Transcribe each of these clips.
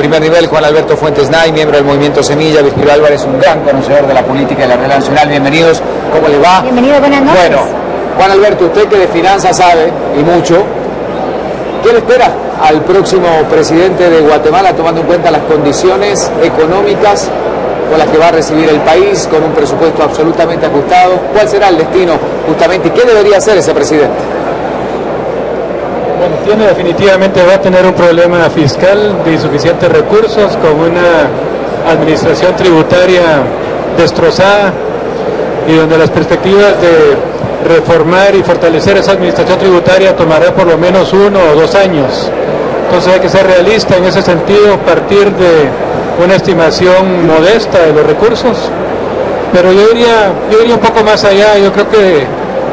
primer nivel, Juan Alberto Fuentes Nay, miembro del Movimiento Semilla, Virgilio Álvarez, un gran conocedor de la política y de la realidad nacional. Bienvenidos, ¿cómo le va? Bienvenido, buenas noches. Bueno, Juan Alberto, usted que de finanzas sabe, y mucho, ¿qué le espera al próximo presidente de Guatemala, tomando en cuenta las condiciones económicas con las que va a recibir el país, con un presupuesto absolutamente ajustado? ¿Cuál será el destino justamente y qué debería hacer ese presidente? Bueno, definitivamente va a tener un problema fiscal de insuficientes recursos, con una administración tributaria destrozada y donde las perspectivas de reformar y fortalecer esa administración tributaria tomará por lo menos 1 o 2 años. Entonces hay que ser realista en ese sentido, partir de una estimación modesta de los recursos, pero yo iría un poco más allá. Yo creo que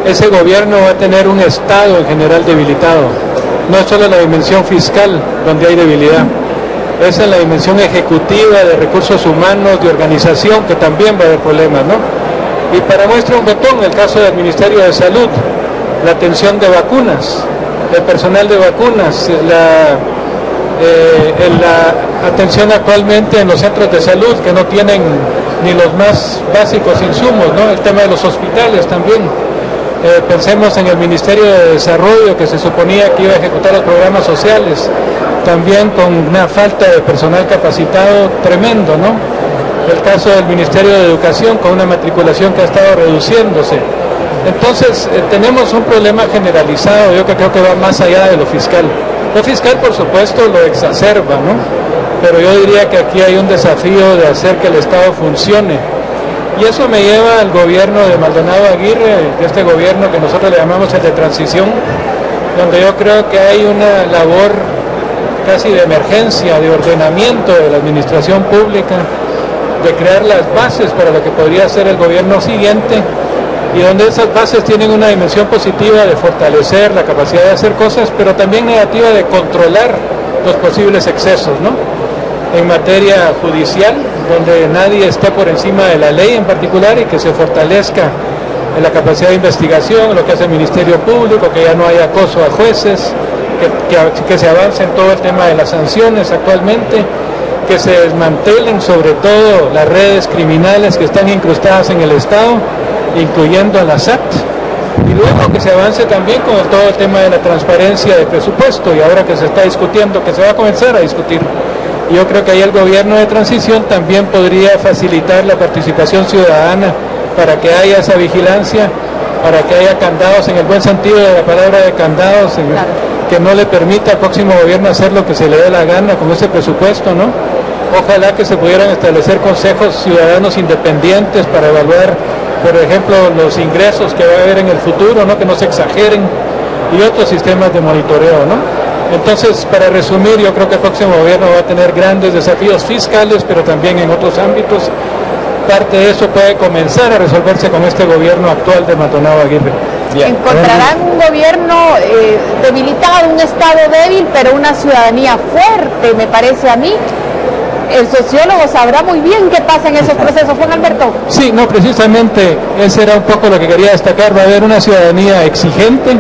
ese gobierno va a tener un Estado en general debilitado. No es solo la dimensión fiscal donde hay debilidad, es en la dimensión ejecutiva de recursos humanos, de organización, que también va a haber problemas, ¿no? Y para muestra un botón, el caso del Ministerio de Salud, la atención de vacunas, el personal de vacunas, la atención actualmente en los centros de salud que no tienen ni los más básicos insumos, ¿no? El tema de los hospitales también. Pensemos en el Ministerio de Desarrollo, que se suponía que iba a ejecutar los programas sociales, también con una falta de personal capacitado tremendo, ¿no? El caso del Ministerio de Educación, con una matriculación que ha estado reduciéndose. Entonces, tenemos un problema generalizado, yo creo que va más allá de lo fiscal. Lo fiscal, por supuesto, lo exacerba, ¿no? Pero yo diría que aquí hay un desafío de hacer que el Estado funcione. Y eso me lleva al gobierno de Maldonado Aguirre, de este gobierno que nosotros le llamamos el de transición, donde yo creo que hay una labor casi de emergencia, de ordenamiento de la administración pública, de crear las bases para lo que podría ser el gobierno siguiente, y donde esas bases tienen una dimensión positiva de fortalecer la capacidad de hacer cosas, pero también negativa de controlar los posibles excesos, ¿no? En materia judicial, donde nadie esté por encima de la ley en particular, y que se fortalezca en la capacidad de investigación, lo que hace el Ministerio Público, que ya no haya acoso a jueces, que se avance en todo el tema de las sanciones actualmente, que se desmantelen sobre todo las redes criminales que están incrustadas en el Estado, incluyendo a la SAT, y luego que se avance también con todo el tema de la transparencia de presupuesto, y ahora que se está discutiendo, que se va a comenzar a discutir. Yo creo que ahí el gobierno de transición también podría facilitar la participación ciudadana para que haya esa vigilancia, para que haya candados, en el buen sentido de la palabra de candados, claro, que no le permita al próximo gobierno hacer lo que se le dé la gana con ese presupuesto, ¿no? Ojalá que se pudieran establecer consejos ciudadanos independientes para evaluar, por ejemplo, los ingresos que va a haber en el futuro, ¿no? Que no se exageren, y otros sistemas de monitoreo, ¿no? Entonces, para resumir, yo creo que el próximo gobierno va a tener grandes desafíos fiscales, pero también en otros ámbitos. Parte de eso puede comenzar a resolverse con este gobierno actual de Maldonado Aguirre. Bien. Encontrarán un gobierno debilitado, un Estado débil, pero una ciudadanía fuerte, me parece a mí. El sociólogo sabrá muy bien qué pasa en esos procesos, Juan Alberto. Sí, no, precisamente ese era un poco lo que quería destacar. Va a haber una ciudadanía exigente,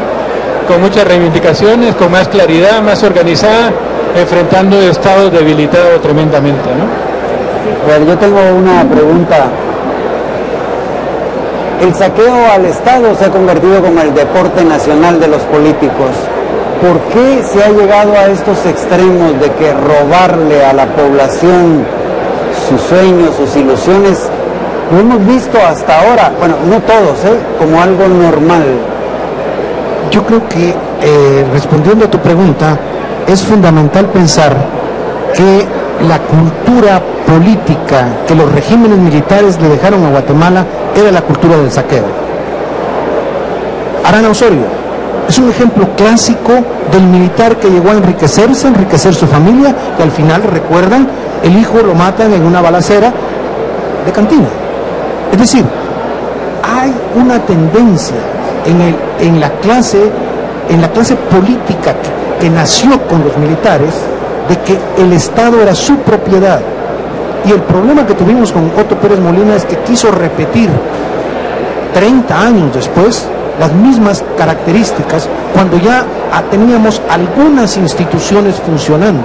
con muchas reivindicaciones, con más claridad, más organizada, enfrentando estados debilitados tremendamente, ¿no? A ver, yo tengo una pregunta. El saqueo al Estado se ha convertido como el deporte nacional de los políticos. ¿Por qué se ha llegado a estos extremos de que robarle a la población sus sueños, sus ilusiones, lo hemos visto hasta ahora, bueno, no todos, como algo normal? Yo creo que, respondiendo a tu pregunta, es fundamental pensar que la cultura política que los regímenes militares le dejaron a Guatemala era la cultura del saqueo. Arana Osorio es un ejemplo clásico del militar que llegó a enriquecerse, enriquecer su familia, y al final, recuerdan, el hijo lo matan en una balacera de cantina. Es decir, hay una tendencia en la clase política que nació con los militares, de que el Estado era su propiedad. Y el problema que tuvimos con Otto Pérez Molina es que quiso repetir 30 años después las mismas características, cuando ya teníamos algunas instituciones funcionando.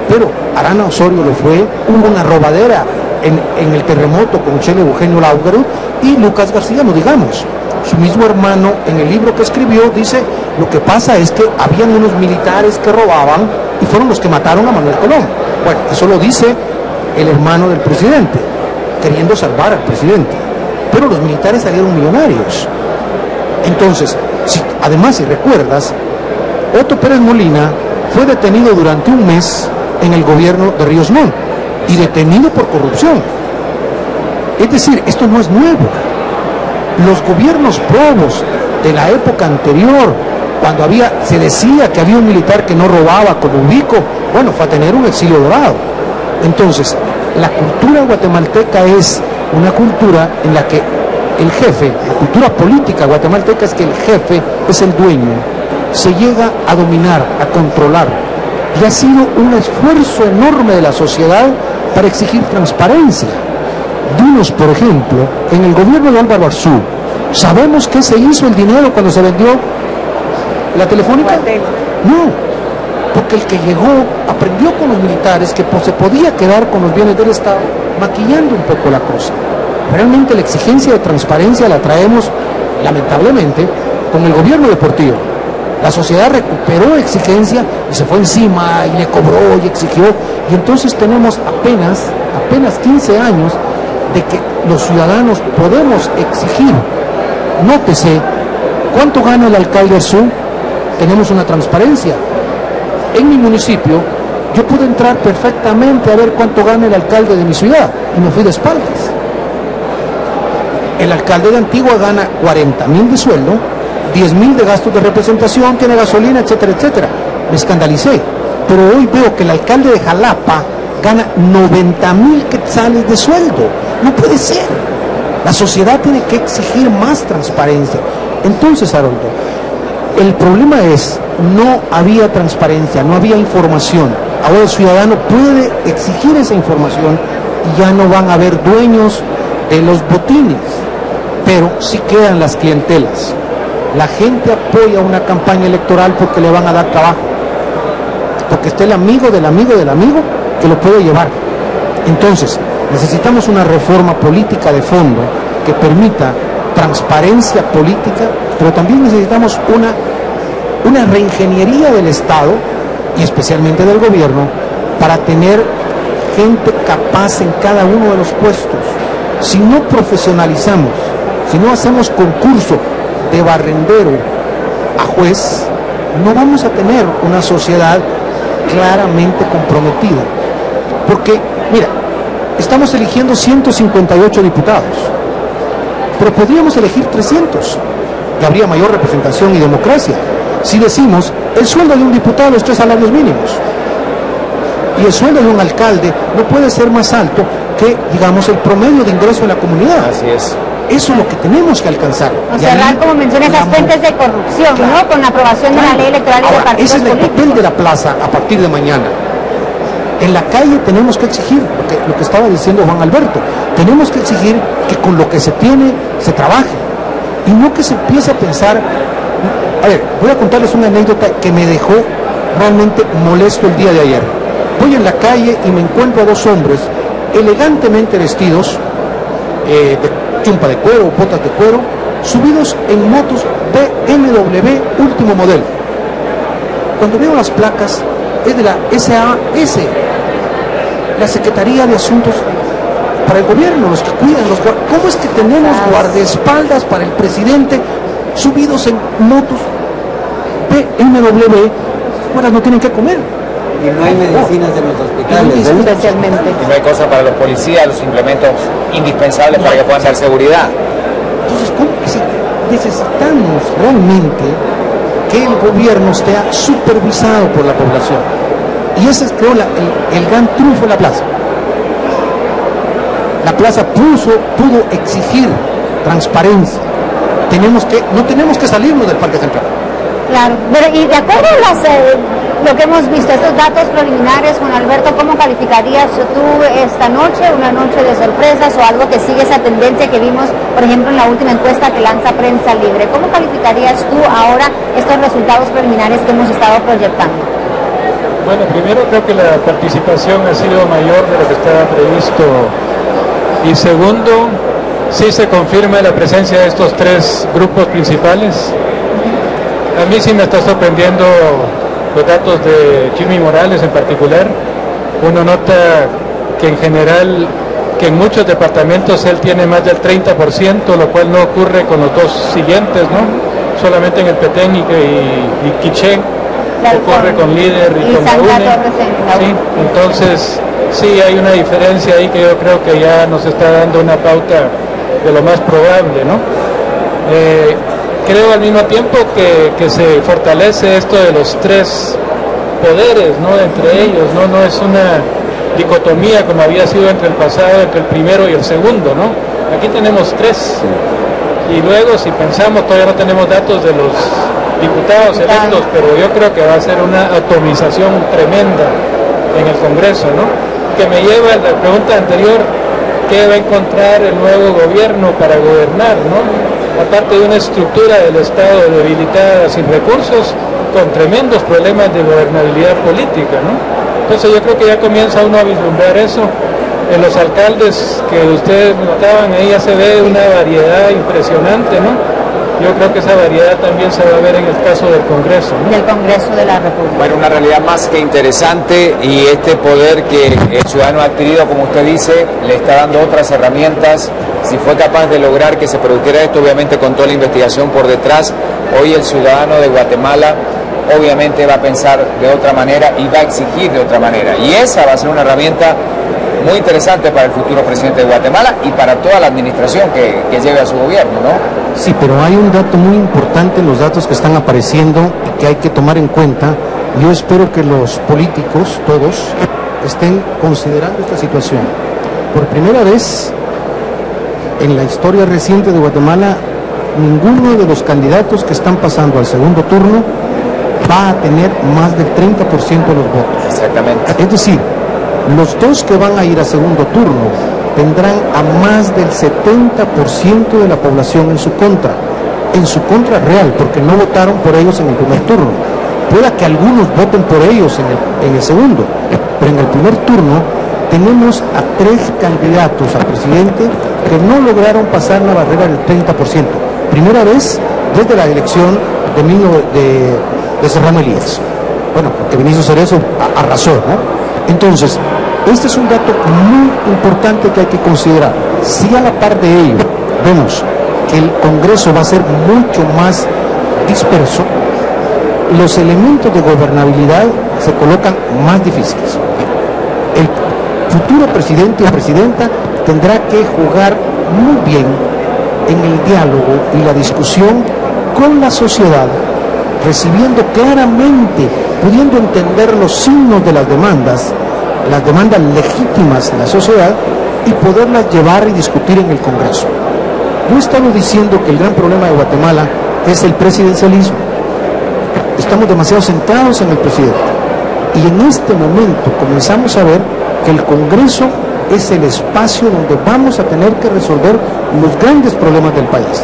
pero Arana Osorio lo fue, hubo una robadera en el terremoto con Chele Eugenio Laugerud y Lucas García, no digamos. Su mismo hermano en el libro que escribió dice, lo que pasa es que habían unos militares que robaban y fueron los que mataron a Manuel Colón. Bueno, eso lo dice el hermano del presidente, queriendo salvar al presidente. Pero los militares salieron millonarios. Entonces, además, si recuerdas, Otto Pérez Molina fue detenido durante un mes en el gobierno de Ríos Montt y detenido por corrupción. Es decir, esto no es nuevo. Los gobiernos probos de la época anterior, cuando se decía que había un militar que no robaba, como Ubico, bueno, fue a tener un exilio dorado. Entonces, la cultura guatemalteca es una cultura en la que el jefe, la cultura política guatemalteca es que el jefe es el dueño, se llega a dominar, a controlar. Y ha sido un esfuerzo enorme de la sociedad para exigir transparencia. Dinos, por ejemplo, en el gobierno de Álvaro Arzú, ¿sabemos qué se hizo el dinero cuando se vendió la Telefónica? No, porque el que llegó aprendió con los militares que se podía quedar con los bienes del Estado, maquillando un poco la cosa. Realmente la exigencia de transparencia la traemos, lamentablemente, con el gobierno de Portillo. La sociedad recuperó exigencia y se fue encima y le cobró y exigió. Y entonces tenemos apenas 15 años de que los ciudadanos podemos exigir. Nótese, ¿cuánto gana el alcalde Arzú? Tenemos una transparencia. En mi municipio, yo pude entrar perfectamente a ver cuánto gana el alcalde de mi ciudad y me fui de espaldas. El alcalde de Antigua gana 40,000 de sueldo, 10,000 de gastos de representación, tiene gasolina, etcétera, etcétera. Me escandalicé. Pero hoy veo que el alcalde de Jalapa gana 90,000 quetzales de sueldo. No puede ser. La sociedad tiene que exigir más transparencia. Entonces, Haroldo, el problema es, no había transparencia, no había información. Ahora el ciudadano puede exigir esa información y ya no van a haber dueños de los botines, pero sí quedan las clientelas. La gente apoya una campaña electoral porque le van a dar trabajo, porque está el amigo del amigo del amigo que lo puede llevar. Entonces, necesitamos una reforma política de fondo que permita transparencia política, pero también necesitamos una reingeniería del Estado y especialmente del gobierno para tener gente capaz en cada uno de los puestos. Si no profesionalizamos, si no hacemos concurso de barrendero a juez, no vamos a tener una sociedad claramente comprometida. Porque, mira, estamos eligiendo 158 diputados, pero podríamos elegir 300, que habría mayor representación y democracia. Si decimos, el sueldo de un diputado es 3 salarios mínimos, y el sueldo de un alcalde no puede ser más alto que, digamos, el promedio de ingreso en la comunidad. Así es. Eso es lo que tenemos que alcanzar. O cerrar, como mencionas, las fuentes de corrupción, claro, ¿no? Con la aprobación de la ley electoral y de partidos ese es el políticos. papel de la plaza a partir de mañana. En la calle tenemos que exigir, lo que estaba diciendo Juan Alberto, tenemos que exigir que con lo que se tiene se trabaje y no que se empiece a pensar. A ver, voy a contarles una anécdota que me dejó realmente molesto el día de ayer. Voy en la calle y me encuentro a 2 hombres elegantemente vestidos, de chumpa de cuero, botas de cuero, subidos en motos BMW último modelo. Cuando veo las placas, es de la SAS, la Secretaría de Asuntos para el Gobierno, los que cuidan ¿Cómo es que tenemos guardaespaldas para el presidente subidos en motos BMW? Bueno, no tienen que comer. Y no hay medicinas en los hospitales, ¿eh? Especialmente. Y no hay cosa para los policías, los implementos indispensables para que puedan dar seguridad. Entonces, ¿cómo? Necesitamos realmente que el gobierno esté supervisado por la población. Y ese es, creo, el gran triunfo de la plaza. La plaza pudo exigir transparencia. No tenemos que salirnos del Parque Central. Claro, pero y de acuerdo a lo que hemos visto, estos datos preliminares, Juan Alberto, ¿cómo calificarías tú esta noche, una noche de sorpresas o algo que sigue esa tendencia que vimos, por ejemplo, en la última encuesta que lanza Prensa Libre? ¿Cómo calificarías tú ahora estos resultados preliminares que hemos estado proyectando? Bueno, primero creo que la participación ha sido mayor de lo que estaba previsto. Y segundo, sí se confirma la presencia de estos tres grupos principales. A mí sí me está sorprendiendo los datos de Jimmy Morales en particular. Uno nota que en general, que en muchos departamentos él tiene más del 30%, lo cual no ocurre con los dos siguientes, ¿no? Solamente en el Petén y Quiché. Ocurre con Líder y con UNE. Sí, entonces sí hay una diferencia ahí que yo creo que ya nos está dando una pauta de lo más probable, ¿no? Creo al mismo tiempo que se fortalece esto de los tres poderes, ¿no? Entre ellos, no es una dicotomía como había sido entre el pasado, entre el primero y el segundo, ¿no? Aquí tenemos tres. Y luego, si pensamos, todavía no tenemos datos de los diputados electos, pero yo creo que va a ser una atomización tremenda en el Congreso, ¿no? Que me lleva a la pregunta anterior, ¿qué va a encontrar el nuevo gobierno para gobernar, ¿no? Aparte de una estructura del Estado debilitada, sin recursos, con tremendos problemas de gobernabilidad política, ¿no? Entonces yo creo que ya comienza uno a vislumbrar eso. En los alcaldes que ustedes notaban, ahí ya se ve una variedad impresionante, ¿no? Yo creo que esa variedad también se va a ver en el caso del Congreso, ¿no? Del Congreso de la República. Bueno, una realidad más que interesante, y este poder que el ciudadano ha adquirido, como usted dice, le está dando otras herramientas. Si fue capaz de lograr que se produjera esto, obviamente con toda la investigación por detrás, hoy el ciudadano de Guatemala obviamente va a pensar de otra manera y va a exigir de otra manera. Y esa va a ser una herramienta muy interesante para el futuro presidente de Guatemala y para toda la administración que lleve a su gobierno, ¿no? Sí, pero hay un dato muy importante en los datos que están apareciendo y que hay que tomar en cuenta. Yo espero que los políticos, todos, estén considerando esta situación. Por primera vez en la historia reciente de Guatemala, ninguno de los candidatos que están pasando al segundo turno va a tener más del 30% de los votos. Exactamente. Es decir, los dos que van a ir a segundo turno tendrán a más del 70% de la población en su contra real, porque no votaron por ellos en el primer turno. Pueda que algunos voten por ellos en el segundo, pero en el primer turno tenemos a tres candidatos a presidente que no lograron pasar la barrera del 30%. Primera vez desde la elección de Serrano Elías. Bueno, porque Vinicio Cerezo arrasó, ¿no? Entonces, este es un dato muy importante que hay que considerar. Si a la par de ello vemos que el Congreso va a ser mucho más disperso, los elementos de gobernabilidad se colocan más difíciles. El futuro presidente o presidenta tendrá que jugar muy bien en el diálogo y la discusión con la sociedad, recibiendo claramente, pudiendo entender los signos de las demandas legítimas de la sociedad y poderlas llevar y discutir en el Congreso. Yo he estado diciendo que el gran problema de Guatemala es el presidencialismo. Estamos demasiado centrados en el presidente. Y en este momento comenzamos a ver que el Congreso es el espacio donde vamos a tener que resolver los grandes problemas del país.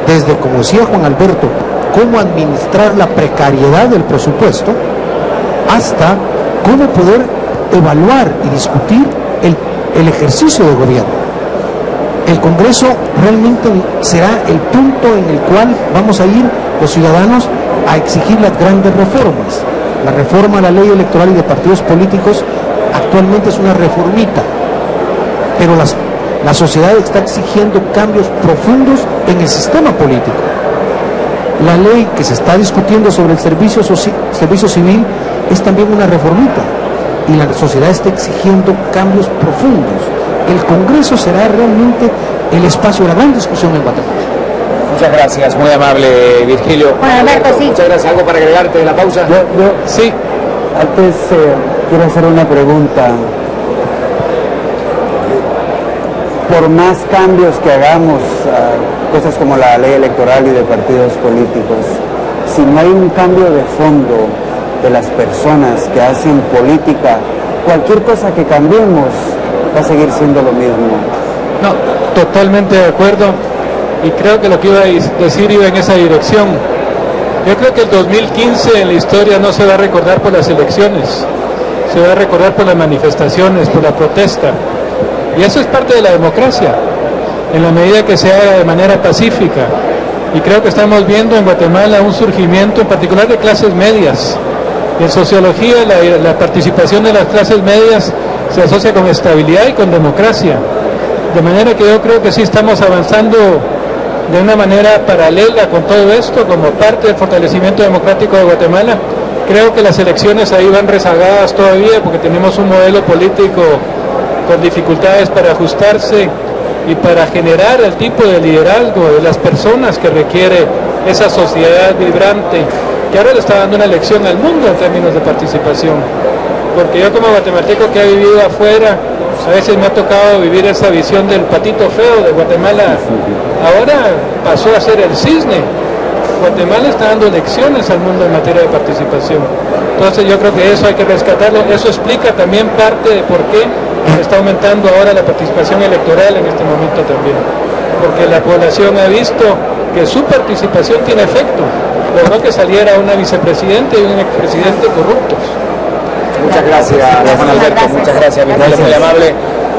Desde, como decía Juan Alberto, cómo administrar la precariedad del presupuesto, hasta cómo poder evaluar y discutir el ejercicio de gobierno. El Congreso realmente será el punto en el cual vamos a ir los ciudadanos a exigir las grandes reformas. La reforma a la ley electoral y de partidos políticos actualmente es una reformita, pero la sociedad está exigiendo cambios profundos en el sistema político. La ley que se está discutiendo sobre el servicio civil es también una reformita, y la sociedad está exigiendo cambios profundos. El Congreso será realmente el espacio de la gran discusión en Guatemala. Muchas gracias, muy amable Virgilio. Juan Alberto, sí. Muchas gracias. ¿Algo para agregarte de la pausa? Sí. Antes quiero hacer una pregunta. Por más cambios que hagamos, cosas como la ley electoral y de partidos políticos, si no hay un cambio de fondo de las personas que hacen política, cualquier cosa que cambiemos va a seguir siendo lo mismo. No, totalmente de acuerdo, y creo que lo que iba a decir iba en esa dirección. Yo creo que el 2015 en la historia no se va a recordar por las elecciones, se va a recordar por las manifestaciones, por la protesta. Y eso es parte de la democracia, en la medida que se haga de manera pacífica. Y creo que estamos viendo en Guatemala un surgimiento en particular de clases medias. En sociología la participación de las clases medias se asocia con estabilidad y con democracia. De manera que yo creo que sí estamos avanzando de una manera paralela con todo esto, como parte del fortalecimiento democrático de Guatemala. Creo que las elecciones ahí van rezagadas todavía porque tenemos un modelo político con dificultades para ajustarse y para generar el tipo de liderazgo de las personas que requiere esa sociedad vibrante, que ahora le está dando una lección al mundo en términos de participación. Porque yo como guatemalteco que ha vivido afuera, a veces me ha tocado vivir esa visión del patito feo de Guatemala. Ahora pasó a ser el cisne. Guatemala está dando lecciones al mundo en materia de participación. Entonces yo creo que eso hay que rescatarlo. Eso explica también parte de por qué está aumentando ahora la participación electoral en este momento también. Porque la población ha visto que su participación tiene efecto. Logró que saliera una vicepresidenta y un expresidente corruptos. Muchas gracias, Juan Alberto. Muchas gracias, muy amable.